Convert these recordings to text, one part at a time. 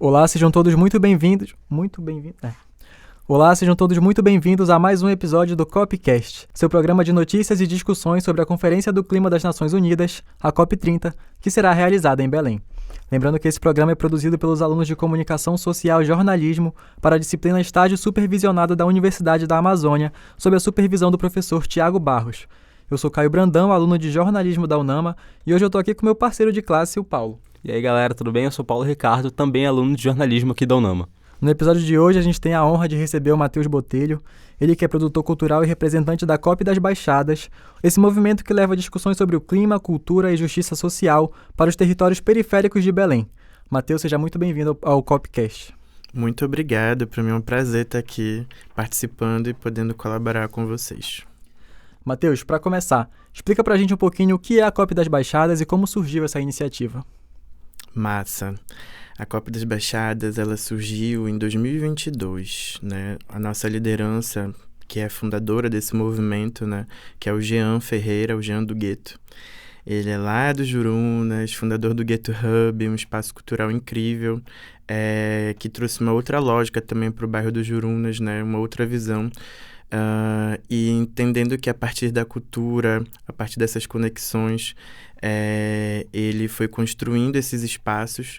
Olá, sejam todos muito bem-vindos. Olá, sejam todos muito bem-vindos a mais um episódio do COPcast, seu programa de notícias e discussões sobre a Conferência do Clima das Nações Unidas, a COP30, que será realizada em Belém. Lembrando que esse programa é produzido pelos alunos de Comunicação Social e Jornalismo para a disciplina Estágio Supervisionado da Universidade da Amazônia, sob a supervisão do professor Tiago Barros. Eu sou Caio Brandão, aluno de Jornalismo da UNAMA, e hoje eu estou aqui com meu parceiro de classe, o Paulo. E aí galera, tudo bem? Eu sou Paulo Ricardo, também aluno de jornalismo aqui da UNAMA. No episódio de hoje a gente tem a honra de receber o Matheus Botelho, ele que é produtor cultural e representante da COP das Baixadas, esse movimento que leva discussões sobre o clima, cultura e justiça social para os territórios periféricos de Belém. Matheus, seja muito bem-vindo ao COPcast. Muito obrigado, para mim é um prazer estar aqui participando e podendo colaborar com vocês. Matheus, para começar, explica pra gente um pouquinho o que é a COP das Baixadas e como surgiu essa iniciativa. Massa! A COP das Baixadas, ela surgiu em 2022, né? A nossa liderança, que é fundadora desse movimento, né? Que é o Jean Ferreira, o Jean do Gueto. Ele é lá do Jurunas, fundador do Gueto Hub, um espaço cultural incrível, que trouxe uma outra lógica também para o bairro do Jurunas, né? Uma outra visão. E entendendo que a partir da cultura, a partir dessas conexões, ele foi construindo esses espaços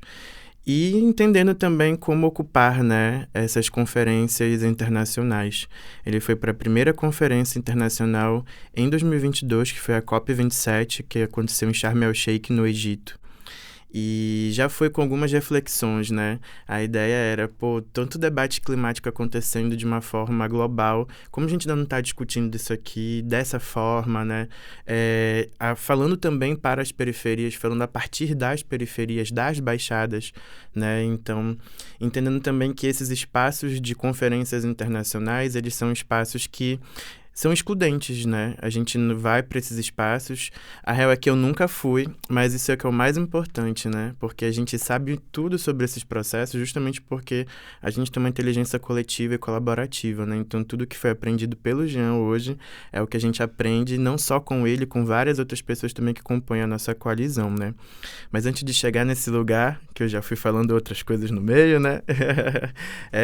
e entendendo também como ocupar, né, essas conferências internacionais. Ele foi para a primeira conferência internacional em 2022, que foi a COP27, que aconteceu em Sharm el-Sheikh, no Egito. E já foi com algumas reflexões, né? A ideia era, tanto debate climático acontecendo de uma forma global, como a gente ainda não está discutindo isso aqui dessa forma, né? Falando também para as periferias, falando a partir das periferias, das baixadas, né? Então, entendendo também que esses espaços de conferências internacionais, eles são espaços que são excludentes, né? A gente não vai para esses espaços. A real é que eu nunca fui, mas isso é que é o mais importante, né? Porque a gente sabe tudo sobre esses processos justamente porque a gente tem uma inteligência coletiva e colaborativa, né? Então, tudo que foi aprendido pelo Jean hoje é o que a gente aprende não só com ele, com várias outras pessoas também que compõem a nossa coalizão, né? Mas antes de chegar nesse lugar, que eu já fui falando outras coisas no meio, né?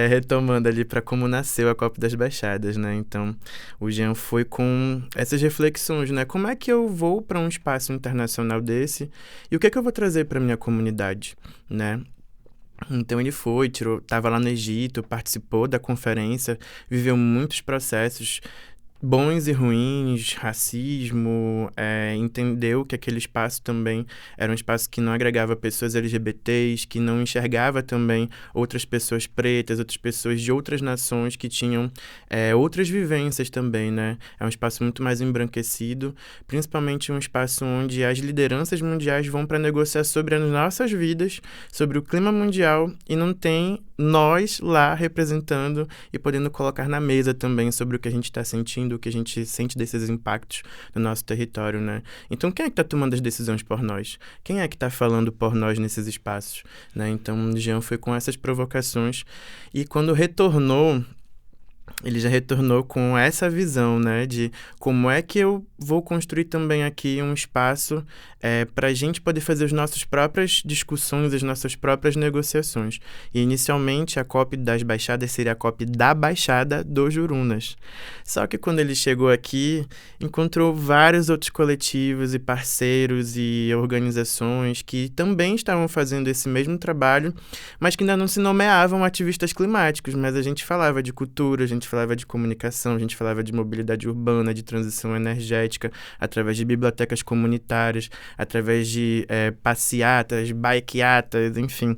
Retomando ali para como nasceu a COP das Baixadas, né? Então, o Jean foi com essas reflexões, né? Como é que eu vou para um espaço internacional desse e o que é que eu vou trazer para minha comunidade, né? Então ele estava lá no Egito, participou da conferência, viveu muitos processos bons e ruins, racismo, entendeu que aquele espaço também era um espaço que não agregava pessoas LGBTs, que não enxergava também outras pessoas pretas, outras pessoas de outras nações que tinham outras vivências também, né? É um espaço muito mais embranquecido, principalmente um espaço onde as lideranças mundiais vão para negociar sobre as nossas vidas, sobre o clima mundial e não tem nós lá representando e podendo colocar na mesa também sobre o que a gente está sentindo, o que a gente sente desses impactos no nosso território, né? Então, quem é que está tomando as decisões por nós? Quem é que está falando por nós nesses espaços, né? Então, o Jean foi com essas provocações e quando retornou, ele já retornou com essa visão, né, de como é que eu vou construir também aqui um espaço para a gente poder fazer as nossas próprias discussões, as nossas próprias negociações. E, inicialmente, a COP das Baixadas seria a COP da Baixada do Jurunas. Só que, quando ele chegou aqui, encontrou vários outros coletivos e parceiros e organizações que também estavam fazendo esse mesmo trabalho, mas que ainda não se nomeavam ativistas climáticos, mas a gente falava de cultura, a gente falava de comunicação, a gente falava de mobilidade urbana, de transição energética, através de bibliotecas comunitárias, através de passeatas, bikeatas, enfim,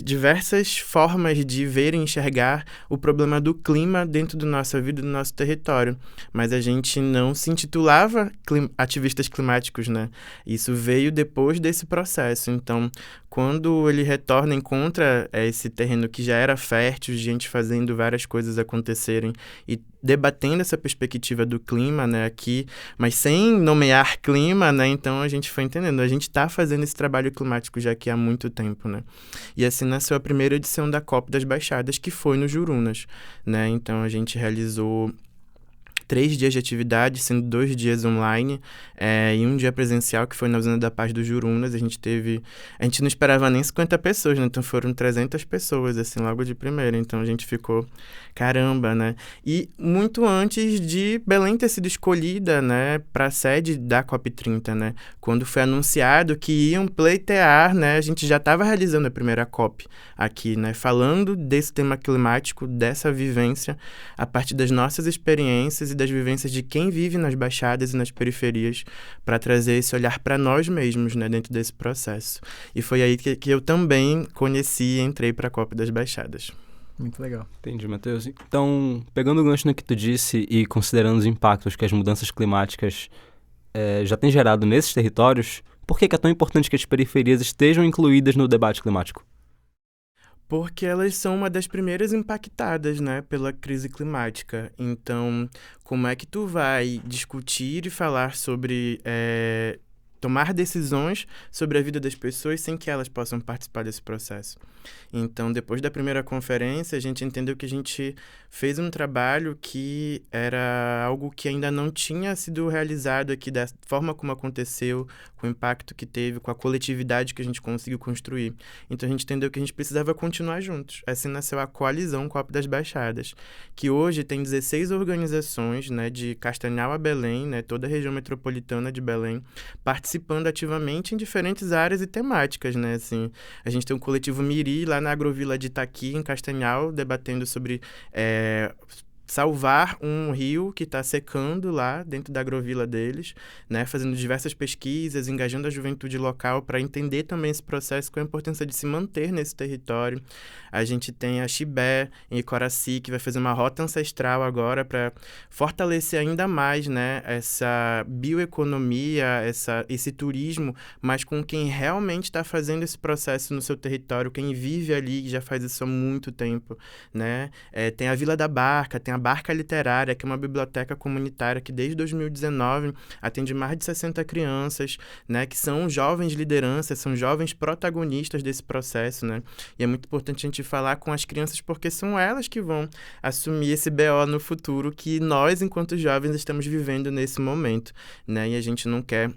diversas formas de ver e enxergar o problema do clima dentro da nossa vida, do nosso território. Mas a gente não se intitulava ativistas climáticos, né? Isso veio depois desse processo. Então, quando ele retorna, encontra esse terreno que já era fértil, gente fazendo várias coisas acontecerem e debatendo essa perspectiva do clima, né, aqui, mas sem nomear clima, né, então a gente foi entendendo, a gente está fazendo esse trabalho climático já aqui há muito tempo, né, e assim nasceu a primeira edição da COP das Baixadas, que foi no Jurunas, né, então a gente realizou 3 dias de atividade, sendo 2 dias online e um dia presencial, que foi na Usina da Paz do Jurunas. A gente não esperava nem 50 pessoas, né? Então foram 300 pessoas, assim, logo de primeira. Então a gente ficou, caramba, né? E muito antes de Belém ter sido escolhida, né, para a sede da COP30, né? Quando foi anunciado que iam pleitear, né? A gente já estava realizando a primeira COP aqui, né? Falando desse tema climático, dessa vivência, a partir das nossas experiências e das vivências de quem vive nas baixadas e nas periferias, para trazer esse olhar para nós mesmos, né, dentro desse processo. E foi aí que eu também conheci e entrei para a COP das Baixadas. Muito legal. Entendi, Matheus. Então, pegando o gancho no que tu disse e considerando os impactos que as mudanças climáticas já têm gerado nesses territórios, por que é tão importante que as periferias estejam incluídas no debate climático? Porque elas são uma das primeiras impactadas, né, pela crise climática. Então, como é que tu vai discutir e falar sobre tomar decisões sobre a vida das pessoas sem que elas possam participar desse processo? Então, depois da primeira conferência, a gente entendeu que a gente fez um trabalho que era algo que ainda não tinha sido realizado aqui da forma como aconteceu, com o impacto que teve, com a coletividade que a gente conseguiu construir. Então, a gente entendeu que a gente precisava continuar juntos. Assim nasceu a Coalizão COP das Baixadas, que hoje tem 16 organizações, né, de Castanhal a Belém, né, toda a região metropolitana de Belém, participando ativamente em diferentes áreas e temáticas, né, assim. A gente tem um coletivo Miri, lá na Agrovila de Itaqui, em Castanhal, debatendo sobre salvar um rio que está secando lá dentro da agrovila deles, né, fazendo diversas pesquisas, engajando a juventude local para entender também esse processo, com a importância de se manter nesse território. A gente tem a Chibé, em Icoraci, que vai fazer uma rota ancestral agora para fortalecer ainda mais, né, essa bioeconomia, esse turismo, mas com quem realmente está fazendo esse processo no seu território, quem vive ali, que já faz isso há muito tempo, né? Tem a Vila da Barca, tem a Barca Literária, que é uma biblioteca comunitária que desde 2019 atende mais de 60 crianças, né, que são jovens lideranças, são jovens protagonistas desse processo, né? E é muito importante a gente falar com as crianças, porque são elas que vão assumir esse BO no futuro que nós, enquanto jovens, estamos vivendo nesse momento, né? E a gente não quer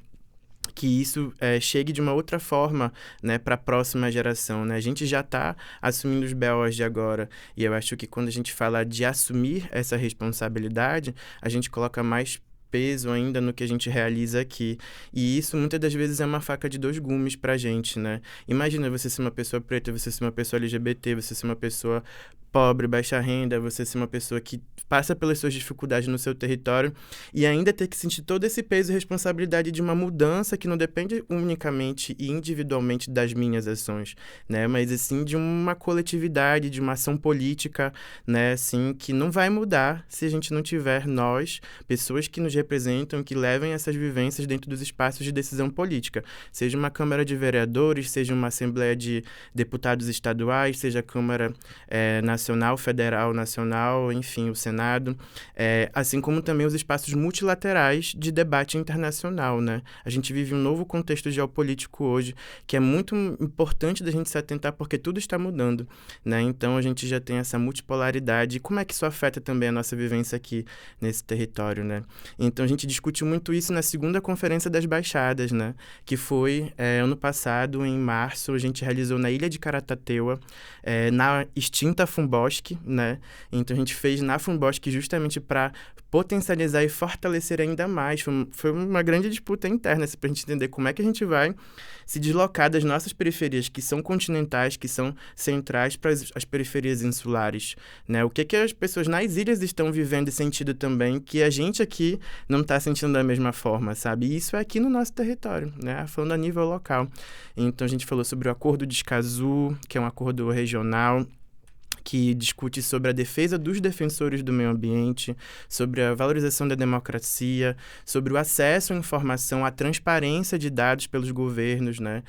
que isso chegue de uma outra forma, né, para a próxima geração, né? A gente já está assumindo os BOs de agora, e eu acho que quando a gente fala de assumir essa responsabilidade, a gente coloca mais peso ainda no que a gente realiza aqui. E isso, muitas das vezes, é uma faca de 2 gumes pra gente, né? Imagina você ser uma pessoa preta, você ser uma pessoa LGBT, você ser uma pessoa pobre, baixa renda, você ser uma pessoa que passa pelas suas dificuldades no seu território e ainda ter que sentir todo esse peso e responsabilidade de uma mudança que não depende unicamente e individualmente das minhas ações, né? Mas, assim, de uma coletividade, de uma ação política, né? Assim, que não vai mudar se a gente não tiver nós, pessoas que nos representam, que levem essas vivências dentro dos espaços de decisão política. Seja uma Câmara de Vereadores, seja uma Assembleia de Deputados Estaduais, seja a Câmara Nacional, Federal, Nacional, enfim, o Senado, assim como também os espaços multilaterais de debate internacional, né? A gente vive um novo contexto geopolítico hoje, que é muito importante da gente se atentar, porque tudo está mudando, né? Então, a gente já tem essa multipolaridade. E como é que isso afeta também a nossa vivência aqui nesse território, né? Então, a gente discute muito isso na segunda Conferência das Baixadas, né? Que foi ano passado, em março, a gente realizou na Ilha de Caratateuá, na extinta Fumbosque, né? Então, a gente fez na Fumbosque justamente para potencializar e fortalecer ainda mais. Foi uma grande disputa interna, assim, para a gente entender como é que a gente vai se deslocar das nossas periferias, que são continentais, que são centrais, para as periferias insulares, né? O que as pessoas nas ilhas estão vivendo e sentindo também, que a gente aqui não está sentindo da mesma forma, sabe? E isso é aqui no nosso território, né? Falando a nível local. Então, a gente falou sobre o Acordo de Escazú, que é um acordo regional, que discute sobre a defesa dos defensores do meio ambiente, sobre a valorização da democracia, sobre o acesso à informação, a transparência de dados pelos governos, né?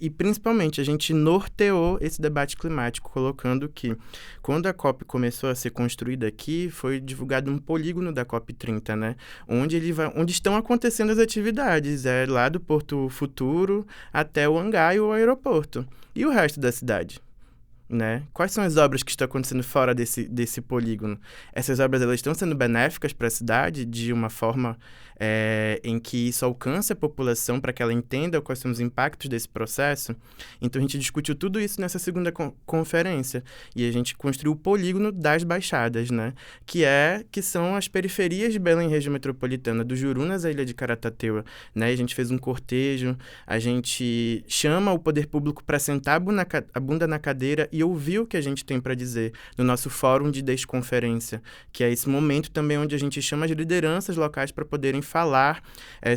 E, principalmente, a gente norteou esse debate climático, colocando que, quando a COP começou a ser construída aqui, foi divulgado um polígono da COP30, né? Onde estão acontecendo as atividades, lá do Porto Futuro até o hangar e o aeroporto. E o resto da cidade? né? Quais são as obras que estão acontecendo fora desse polígono? Essas obras, elas estão sendo benéficas para a cidade de uma forma em que isso alcance a população para que ela entenda quais são os impactos desse processo? Então, a gente discutiu tudo isso nessa segunda conferência e a gente construiu o polígono das Baixadas, né? Que são as periferias de Belém, região metropolitana, do Jurunas à Ilha de Caratateu, né? A gente fez um cortejo, a gente chama o poder público para sentar a bunda na cadeira e ouvir o que a gente tem para dizer no nosso fórum de desconferência, que é esse momento também onde a gente chama as lideranças locais para poderem falar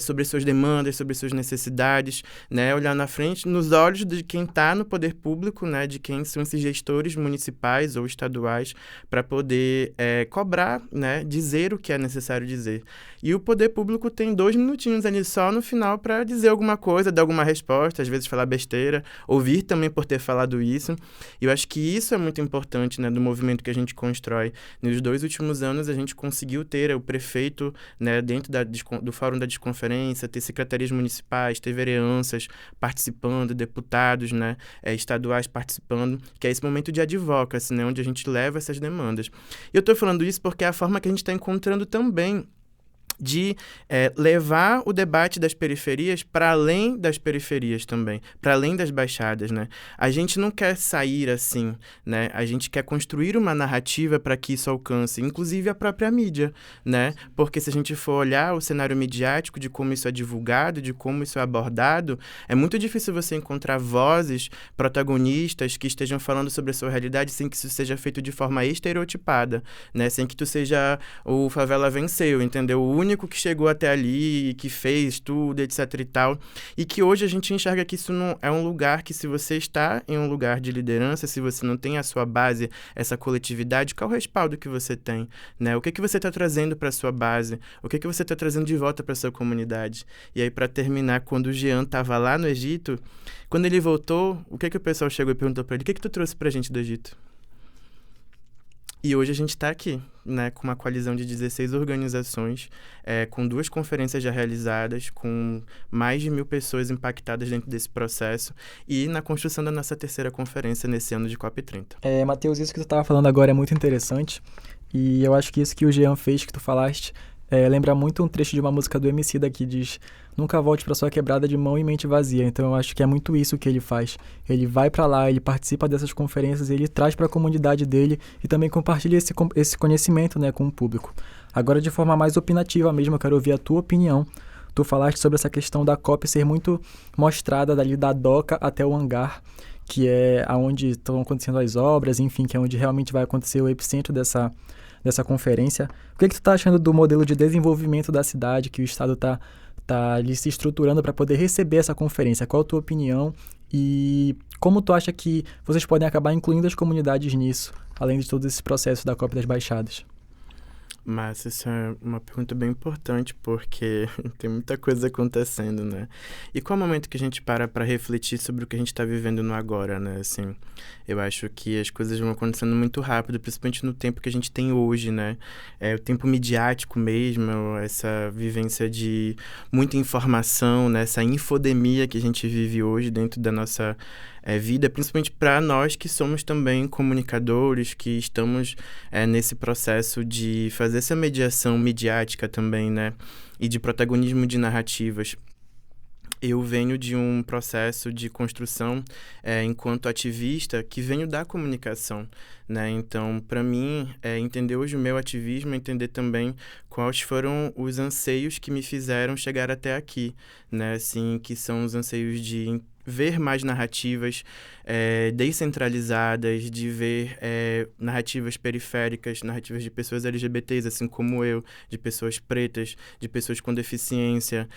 sobre suas demandas, sobre suas necessidades, né? Olhar na frente, nos olhos de quem está no poder público, né? De quem são esses gestores municipais ou estaduais, para poder cobrar, né? Dizer o que é necessário dizer. E o poder público tem 2 minutinhos ali só no final para dizer alguma coisa, dar alguma resposta, às vezes falar besteira, ouvir também por ter falado isso. E eu acho que isso é muito importante, né, do movimento que a gente constrói. Nos 2 últimos anos, a gente conseguiu ter o prefeito, né, dentro do Fórum da Desconferência, ter secretarias municipais, ter vereanças participando, deputados, né, estaduais participando, que é esse momento de advocacy, né, onde a gente leva essas demandas. E eu estou falando isso porque é a forma que a gente está encontrando também de levar o debate das periferias para além das periferias também, para além das baixadas, né? A gente não quer sair assim, né? A gente quer construir uma narrativa para que isso alcance, inclusive a própria mídia, né? Porque se a gente for olhar o cenário midiático de como isso é divulgado, de como isso é abordado, é muito difícil você encontrar vozes protagonistas que estejam falando sobre a sua realidade sem que isso seja feito de forma estereotipada, né? Sem que tu seja o Favela Venceu, entendeu? O único que chegou até ali, que fez tudo, etc e tal, e que hoje a gente enxerga que isso não é um lugar que, se você está em um lugar de liderança, se você não tem a sua base, essa coletividade, qual é o respaldo que você tem, né? O que você está trazendo para a sua base? O que você está trazendo de volta para a sua comunidade? E aí, para terminar, quando o Jean estava lá no Egito, quando ele voltou, o que o pessoal chegou e perguntou para ele? O que tu trouxe para a gente do Egito? E hoje a gente está aqui, né, com uma coalizão de 16 organizações, com 2 conferências já realizadas, com mais de 1.000 pessoas impactadas dentro desse processo e na construção da nossa 3ª conferência nesse ano de COP30. Matheus, isso que tu estava falando agora é muito interessante e eu acho que isso que o Jean fez, que tu falaste, lembra muito um trecho de uma música do Emicida que diz: nunca volte para sua quebrada de mão e mente vazia. Então eu acho que é muito isso que ele faz. Ele vai para lá, ele participa dessas conferências, ele traz para a comunidade dele e também compartilha esse conhecimento, né, com o público. Agora, de forma mais opinativa mesmo, eu quero ouvir a tua opinião. Tu falaste sobre essa questão da COP ser muito mostrada dali da doca até o hangar, que é onde estão acontecendo as obras, enfim, que é onde realmente vai acontecer o epicentro dessa conferência. O que tu tá achando do modelo de desenvolvimento da cidade, que o Estado tá ali se estruturando para poder receber essa conferência? Qual a tua opinião e como tu acha que vocês podem acabar incluindo as comunidades nisso, além de todo esse processo da COP das Baixadas? Mas essa é uma pergunta bem importante, porque tem muita coisa acontecendo, né? E qual é o momento que a gente para refletir sobre o que a gente está vivendo no agora, né? Assim, eu acho que as coisas vão acontecendo muito rápido, principalmente no tempo que a gente tem hoje, né? O tempo midiático mesmo, essa vivência de muita informação, né? Essa infodemia que a gente vive hoje dentro da nossa vida, principalmente para nós que somos também comunicadores, que estamos nesse processo de fazer essa mediação midiática também, né? E de protagonismo de narrativas. Eu venho de um processo de construção enquanto ativista que venho da comunicação, né? Então, para mim, entender hoje o meu ativismo é entender também quais foram os anseios que me fizeram chegar até aqui, né? Assim, que são os anseios de ver mais narrativas descentralizadas, de ver narrativas periféricas, narrativas de pessoas LGBTs, assim como eu, de pessoas pretas, de pessoas com deficiência,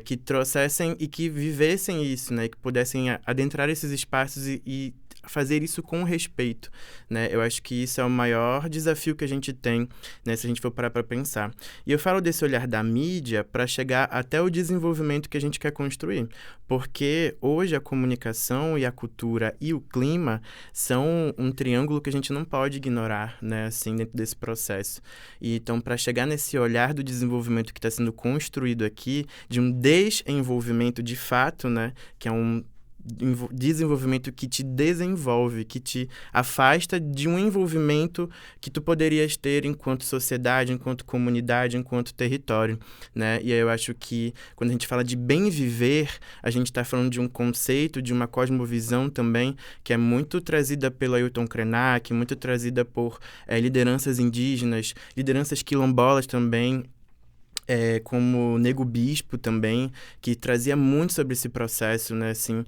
que trouxessem e que vivessem isso, né? Que pudessem adentrar esses espaços e fazer isso com respeito, né? Eu acho que isso é o maior desafio que a gente tem, né, se a gente for parar para pensar. E eu falo desse olhar da mídia para chegar até o desenvolvimento que a gente quer construir, porque hoje a comunicação e a cultura e o clima são um triângulo que a gente não pode ignorar, né, assim, dentro desse processo. E então, para chegar nesse olhar do desenvolvimento que está sendo construído aqui, de um desenvolvimento de fato, né, que é um desenvolvimento que te desenvolve, que te afasta de um envolvimento que tu poderias ter enquanto sociedade, enquanto comunidade, enquanto território, né? E aí eu acho que quando a gente fala de bem viver, a gente está falando de um conceito, de uma cosmovisão também, que é muito trazida pelo Ailton Krenak, muito trazida por lideranças indígenas, lideranças quilombolas também, como Nego Bispo também, que trazia muito sobre esse processo, né, assim,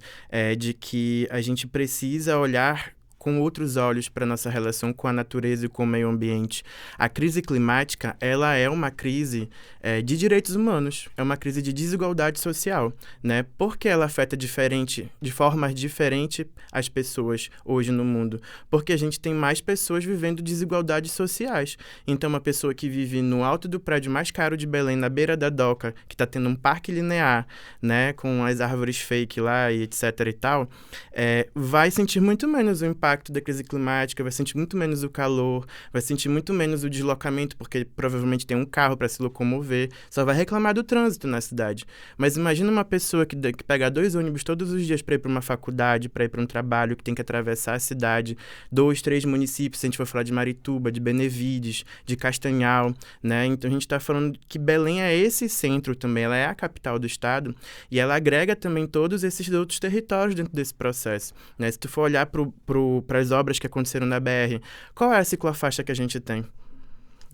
de que a gente precisa olhar com outros olhos para a nossa relação com a natureza e com o meio ambiente. A crise climática, ela é uma crise de direitos humanos, é uma crise de desigualdade social, né? Porque ela afeta de formas diferentes as pessoas hoje no mundo. Porque a gente tem mais pessoas vivendo desigualdades sociais. Então, uma pessoa que vive no alto do prédio mais caro de Belém, na beira da doca, que está tendo um parque linear, né, com as árvores fake lá e etc e tal, vai sentir muito menos o impacto da crise climática, vai sentir muito menos o calor, vai sentir muito menos o deslocamento, porque provavelmente tem um carro para se locomover, só vai reclamar do trânsito na cidade. Mas imagina uma pessoa que pega 2 ônibus todos os dias para ir para uma faculdade, para ir para um trabalho, que tem que atravessar a cidade, 2, 3 municípios, se a gente for falar de Marituba, de Benevides, de Castanhal, né? Então a gente está falando que Belém é esse centro também, ela é a capital do estado e ela agrega também todos esses outros territórios dentro desse processo, né? Se tu for olhar para as obras que aconteceram na BR, qual é a ciclofaixa que a gente tem?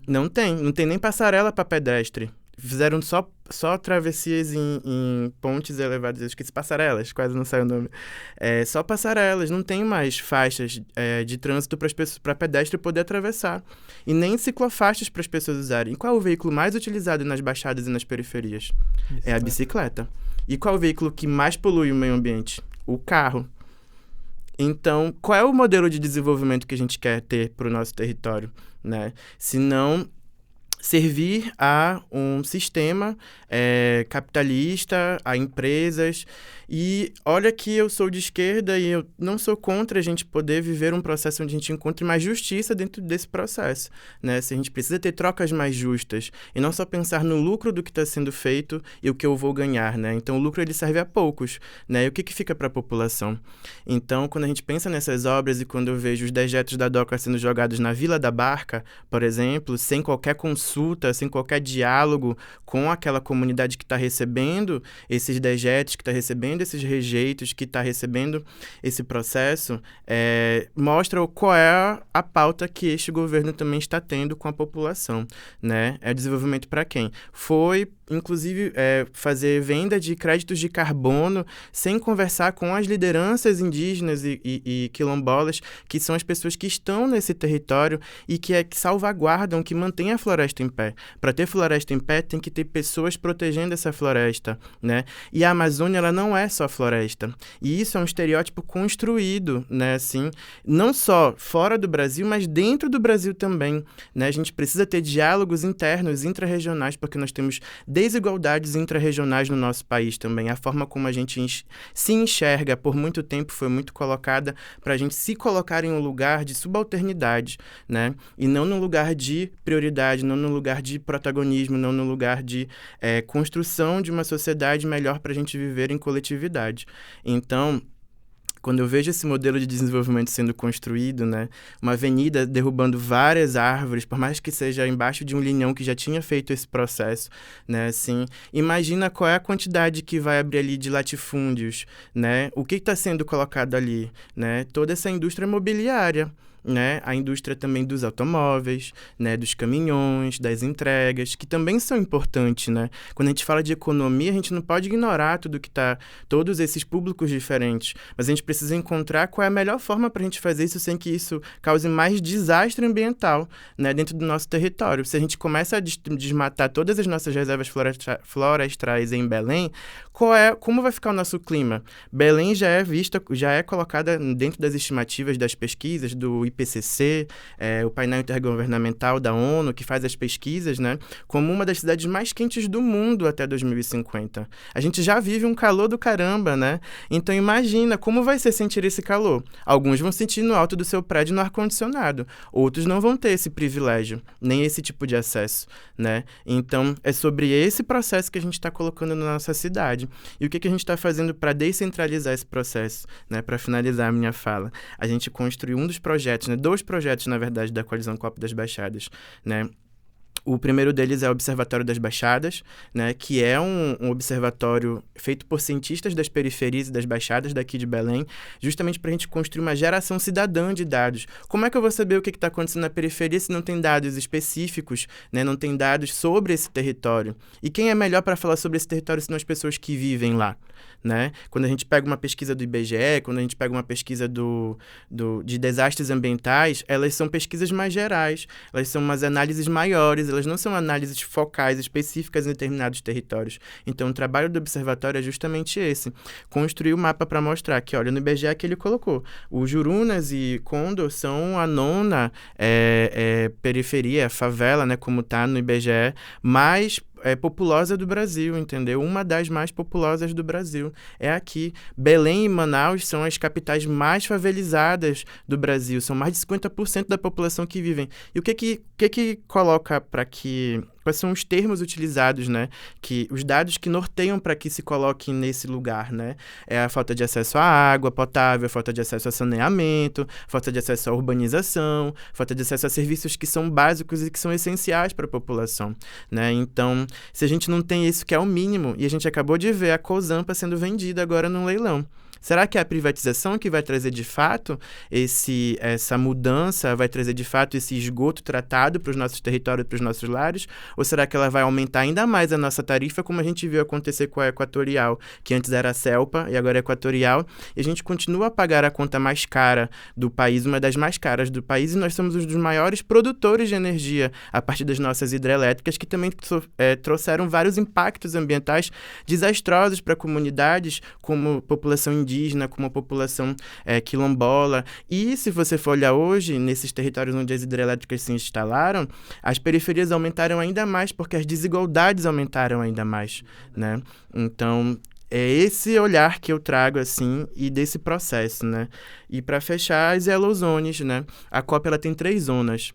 Não tem nem passarela para pedestre. Fizeram só travessias em pontes elevadas, eu esqueci, passarelas, quase não saiu o nome. Só passarelas, não tem mais faixas de trânsito para pedestre poder atravessar. E nem ciclofaixas para as pessoas usarem. E qual é o veículo mais utilizado nas baixadas e nas periferias? É a bicicleta. E qual é o veículo que mais polui o meio ambiente? O carro. Então, qual é o modelo de desenvolvimento que a gente quer ter para o nosso território, né? Se não servir a um sistema capitalista, a empresas. E olha que eu sou de esquerda e eu não sou contra a gente poder viver um processo onde a gente encontre mais justiça dentro desse processo, né? Se a gente precisa ter trocas mais justas e não só pensar no lucro do que está sendo feito e o que eu vou ganhar, né? Então, o lucro ele serve a poucos, né? E o que fica para a população? Então, quando a gente pensa nessas obras e quando eu vejo os dejetos da DOCA sendo jogados na Vila da Barca, por exemplo, sem qualquer consulta, sem qualquer diálogo com aquela comunidade que está recebendo esses dejetos, que está recebendo esses rejeitos, que está recebendo esse processo, mostra qual é a pauta que este governo também está tendo com a população, né? É desenvolvimento para quem? Foi, inclusive, fazer venda de créditos de carbono sem conversar com as lideranças indígenas e quilombolas, que são as pessoas que estão nesse território e que salvaguardam, que mantêm a floresta em pé. Para ter floresta em pé, tem que ter pessoas protegendo essa floresta, né? E a Amazônia, ela não é só floresta. E isso é um estereótipo construído, né? Assim, não só fora do Brasil, mas dentro do Brasil também, né? A gente precisa ter diálogos internos, intra-regionais, porque nós temos desigualdades intra-regionais no nosso país também. A forma como a gente se enxerga por muito tempo foi muito colocada para a gente se colocar em um lugar de subalternidade, né? E não no lugar de prioridade, não no lugar de protagonismo, não no lugar de construção de uma sociedade melhor para a gente viver em coletividade. Então, quando eu vejo esse modelo de desenvolvimento sendo construído, né, uma avenida derrubando várias árvores, por mais que seja embaixo de um linhão que já tinha feito esse processo, né, assim, imagina qual é a quantidade que vai abrir ali de latifúndios, né, o que está sendo colocado ali, né, toda essa indústria imobiliária, né, a indústria também dos automóveis, né, dos caminhões, das entregas, que também são importantes, né? Quando a gente fala de economia, a gente não pode ignorar todos esses públicos diferentes, mas a gente precisa encontrar qual é a melhor forma para a gente fazer isso sem que isso cause mais desastre ambiental, né, dentro do nosso território. Se a gente começa a desmatar todas as nossas reservas florestais em Belém, como vai ficar o nosso clima? Belém já é colocada dentro das estimativas das pesquisas do IPCC, o painel intergovernamental da ONU, que faz as pesquisas, né, como uma das cidades mais quentes do mundo até 2050. A gente já vive um calor do caramba, né? Então imagina como vai ser sentir esse calor. Alguns vão sentir no alto do seu prédio no ar-condicionado, outros não vão ter esse privilégio, nem esse tipo de acesso, né? Então é sobre esse processo que a gente está colocando na nossa cidade. E o que a gente está fazendo para descentralizar esse processo, né? Para finalizar a minha fala, a gente construiu um dos projetos, né? 2 projetos, na verdade, da Coalizão COP das Baixadas, né? O primeiro deles é o Observatório das Baixadas, né, que é um observatório feito por cientistas das periferias e das baixadas daqui de Belém, justamente para a gente construir uma geração cidadã de dados. Como é que eu vou saber o que está acontecendo na periferia se não tem dados específicos, né, não tem dados sobre esse território? E quem é melhor para falar sobre esse território senão as pessoas que vivem lá? Né? Quando a gente pega uma pesquisa do IBGE, quando a gente pega uma pesquisa de desastres ambientais, elas são pesquisas mais gerais, elas são umas análises maiores, elas não são análises focais específicas em determinados territórios. Então, o trabalho do observatório é justamente esse, construir o mapa para mostrar que, olha, no IBGE que ele colocou, os Jurunas e Condor são a 9ª periferia, favela, né, como está no IBGE, mais populosa do Brasil, entendeu? Uma das mais populosas do Brasil é aqui. Belém e Manaus são as capitais mais favelizadas do Brasil, são mais de 50% da população que vivem. E o que coloca para que... Quais são os termos utilizados, né? Os dados que norteiam para que se coloquem nesse lugar, né? É a falta de acesso à água potável, a falta de acesso a saneamento, falta de acesso à urbanização, falta de acesso a serviços que são básicos e que são essenciais para a população, né? Então, se a gente não tem isso, que é o mínimo, e a gente acabou de ver a Cozampa sendo vendida agora num leilão. Será que é a privatização que vai trazer de fato essa mudança, vai trazer de fato esse esgoto tratado para os nossos territórios, para os nossos lares? Ou será que ela vai aumentar ainda mais a nossa tarifa, como a gente viu acontecer com a Equatorial, que antes era a CELPA e agora é Equatorial, e a gente continua a pagar a conta mais cara do país, uma das mais caras do país, e nós somos um dos maiores produtores de energia a partir das nossas hidrelétricas, que também trouxeram vários impactos ambientais desastrosos para comunidades, como população indígena, como a população quilombola. E se você for olhar hoje, nesses territórios onde as hidrelétricas se instalaram, as periferias aumentaram ainda mais porque as desigualdades aumentaram ainda mais, né? Então, é esse olhar que eu trago, assim, e desse processo, né? E para fechar, as Yellow Zones, né? A COP, ela tem 3 zonas.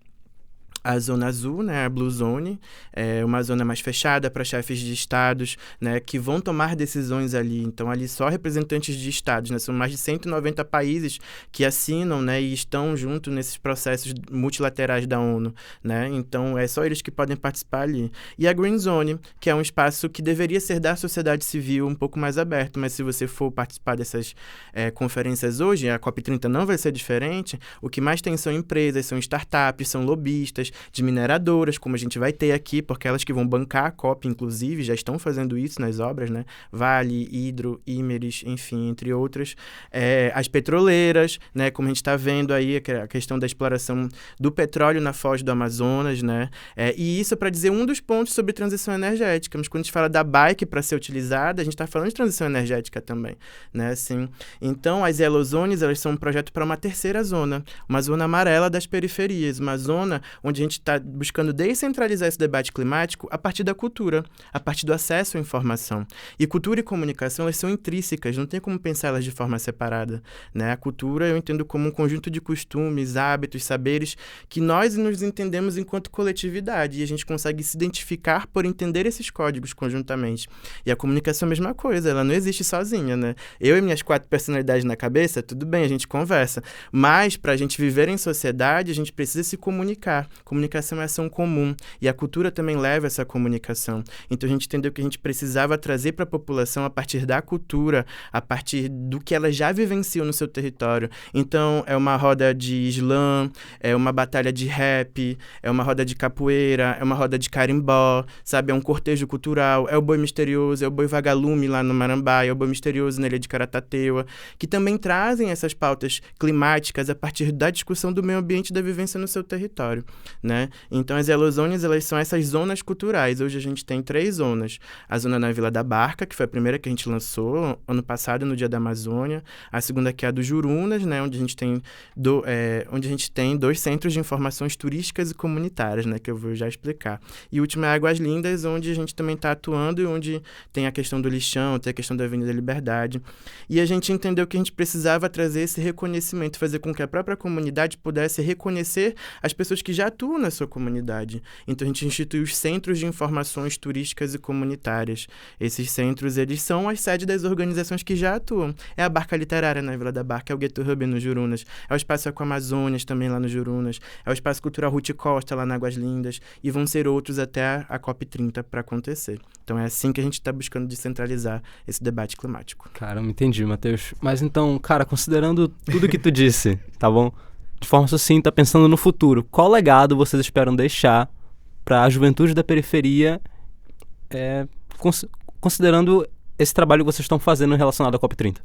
A zona azul, né, a Blue Zone, é uma zona mais fechada para chefes de estados, né, que vão tomar decisões ali. Então, ali só representantes de estados, né, são mais de 190 países que assinam, né, e estão junto nesses processos multilaterais da ONU, né. Então, é só eles que podem participar ali. E a Green Zone, que é um espaço que deveria ser da sociedade civil um pouco mais aberto, mas se você for participar dessas conferências hoje, a COP30 não vai ser diferente, o que mais tem são empresas, são startups, são lobistas, de mineradoras, como a gente vai ter aqui, porque elas que vão bancar a COP, inclusive, já estão fazendo isso nas obras, né? Vale, Hidro, Imerys, enfim, entre outras. As petroleiras, né? Como a gente está vendo aí, a questão da exploração do petróleo na foz do Amazonas, né? E isso é para dizer um dos pontos sobre transição energética, mas quando a gente fala da bike para ser utilizada, a gente está falando de transição energética também, né? Assim, então, as Yellow Zones, elas são um projeto para uma terceira zona, uma zona amarela das periferias, uma zona onde a gente está buscando descentralizar esse debate climático a partir da cultura, a partir do acesso à informação. E cultura e comunicação, elas são intrínsecas, não tem como pensar elas de forma separada, né? A cultura eu entendo como um conjunto de costumes, hábitos, saberes que nós nos entendemos enquanto coletividade e a gente consegue se identificar por entender esses códigos conjuntamente. E a comunicação é a mesma coisa, ela não existe sozinha, né? Eu e minhas 4 personalidades na cabeça, tudo bem, a gente conversa, mas para a gente viver em sociedade, a gente precisa se comunicar. Comunicação é ação comum e a cultura também leva essa comunicação. Então a gente entendeu que a gente precisava trazer para a população a partir da cultura, a partir do que ela já vivenciou no seu território. Então é uma roda de slam, é uma batalha de rap, é uma roda de capoeira, é uma roda de carimbó, sabe? É um cortejo cultural, é o boi misterioso, é o boi vagalume lá no Marambá, é o boi misterioso na Ilha de Caratateua, que também trazem essas pautas climáticas a partir da discussão do meio ambiente e da vivência no seu território, né? Então, as Yellow Zones, elas são essas zonas culturais. Hoje a gente tem 3 zonas. A zona na Vila da Barca, que foi a primeira que a gente lançou ano passado, no Dia da Amazônia. A segunda que é a do Jurunas, né? Onde a gente tem, onde a gente tem 2 centros de informações turísticas e comunitárias, né? Que eu vou já explicar. E a última é Águas Lindas, onde a gente também está atuando e onde tem a questão do lixão, tem a questão da Avenida Liberdade. E a gente entendeu que a gente precisava trazer esse reconhecimento, fazer com que a própria comunidade pudesse reconhecer as pessoas que já atuam na sua comunidade. Então, a gente instituiu os Centros de Informações Turísticas e Comunitárias. Esses centros, eles são as sedes das organizações que já atuam. É a Barca Literária na Vila da Barca, é o Gueto Hub no Jurunas, é o Espaço Ecoamazônias também lá no Jurunas, é o Espaço Cultural Ruth Costa lá na Águas Lindas, e vão ser outros até a COP30 para acontecer. Então, é assim que a gente está buscando descentralizar esse debate climático. Cara, eu me entendi, Matheus. Mas então, cara, considerando tudo que tu disse, tá bom? De forma sucinta, pensando no futuro, qual legado vocês esperam deixar para a juventude da periferia, considerando esse trabalho que vocês estão fazendo relacionado à COP30?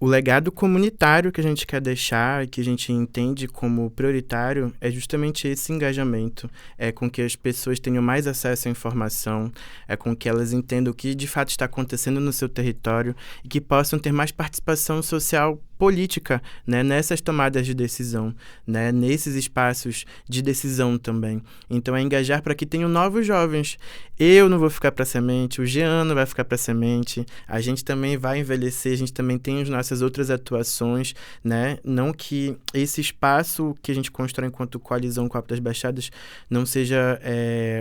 O legado comunitário que a gente quer deixar e que a gente entende como prioritário é justamente esse engajamento, é com que as pessoas tenham mais acesso à informação, é com que elas entendam o que de fato está acontecendo no seu território e que possam ter mais participação social política, né, nessas tomadas de decisão, né, nesses espaços de decisão também. Então, é engajar para que tenham novos jovens. Eu não vou ficar para semente, o Jean não vai ficar para semente, a gente também vai envelhecer, a gente também tem as nossas outras atuações, né, não que esse espaço que a gente constrói enquanto coalizão Copa das Baixadas não seja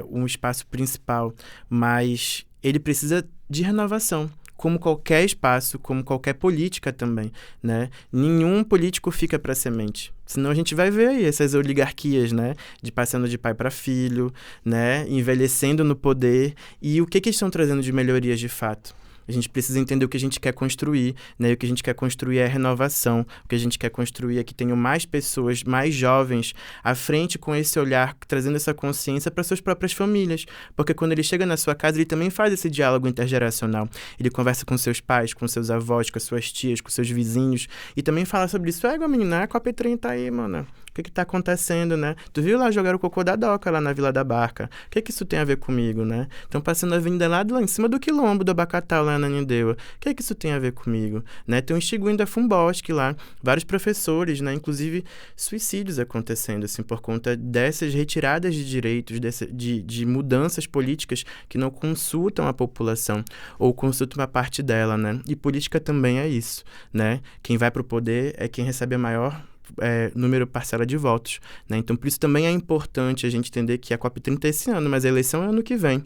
um espaço principal, mas ele precisa de renovação, como qualquer espaço, como qualquer política também, né? Nenhum político fica para semente. Senão a gente vai ver aí essas oligarquias, né? De passando de pai para filho, né? Envelhecendo no poder. E o que eles estão trazendo de melhorias de fato? A gente precisa entender o que a gente quer construir, né? E o que a gente quer construir é a renovação. O que a gente quer construir é que tenham mais pessoas, mais jovens, à frente com esse olhar, trazendo essa consciência para suas próprias famílias. Porque quando ele chega na sua casa, ele também faz esse diálogo intergeracional. Ele conversa com seus pais, com seus avós, com as suas tias, com seus vizinhos. E também fala sobre isso. Menina, a COP30 aí, mano. O que tá acontecendo, né? Tu viu lá jogar o cocô da Doca lá na Vila da Barca? O que isso tem a ver comigo, né? Estão passando a avenida lá em cima do quilombo do Abacatal, lá na Nindeua. O que isso tem a ver comigo? Né? Tem um extinguindo da Fumbosque lá. Vários professores, né? Inclusive suicídios acontecendo, assim, por conta dessas retiradas de direitos, de mudanças políticas que não consultam a população ou consultam uma parte dela, né? E política também é isso, né? Quem vai pro poder é quem recebe a maior parcela de votos, né? Então, por isso também é importante a gente entender que a COP30 é esse ano, mas a eleição é ano que vem,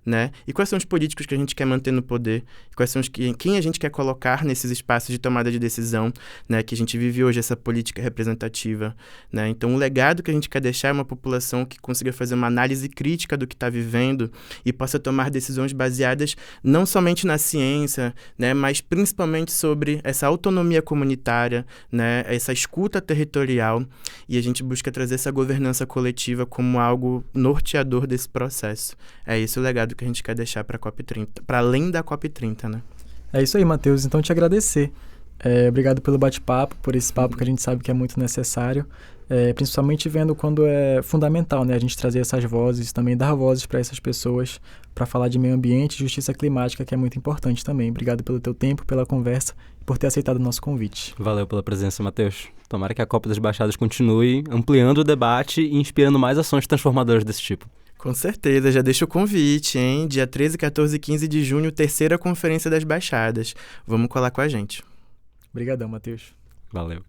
né? E quais são os políticos que a gente quer manter no poder? Quais são quem a gente quer colocar nesses espaços de tomada de decisão, né? Que a gente vive hoje essa política representativa, né? Então, o legado que a gente quer deixar é uma população que consiga fazer uma análise crítica do que está vivendo e possa tomar decisões baseadas não somente na ciência, né? Mas principalmente sobre essa autonomia comunitária, né? Essa escuta territorial, e a gente busca trazer essa governança coletiva como algo norteador desse processo. É esse o legado que a gente quer deixar para a COP30, para além da COP30, né? É isso aí, Matheus. Então, te agradecer. Obrigado pelo bate-papo, por esse papo que a gente sabe que é muito necessário, principalmente vendo quando é fundamental, né, a gente trazer essas vozes, também dar vozes para essas pessoas, para falar de meio ambiente e justiça climática, que é muito importante também. Obrigado pelo teu tempo, pela conversa e por ter aceitado o nosso convite. Valeu pela presença, Matheus. Tomara que a Copa das Baixadas continue ampliando o debate e inspirando mais ações transformadoras desse tipo. Com certeza, já deixa o convite, hein? Dia 13, 14 e 15 de junho, 3ª Conferência das Baixadas. Vamos colar com a gente. Obrigadão, Matheus. Valeu.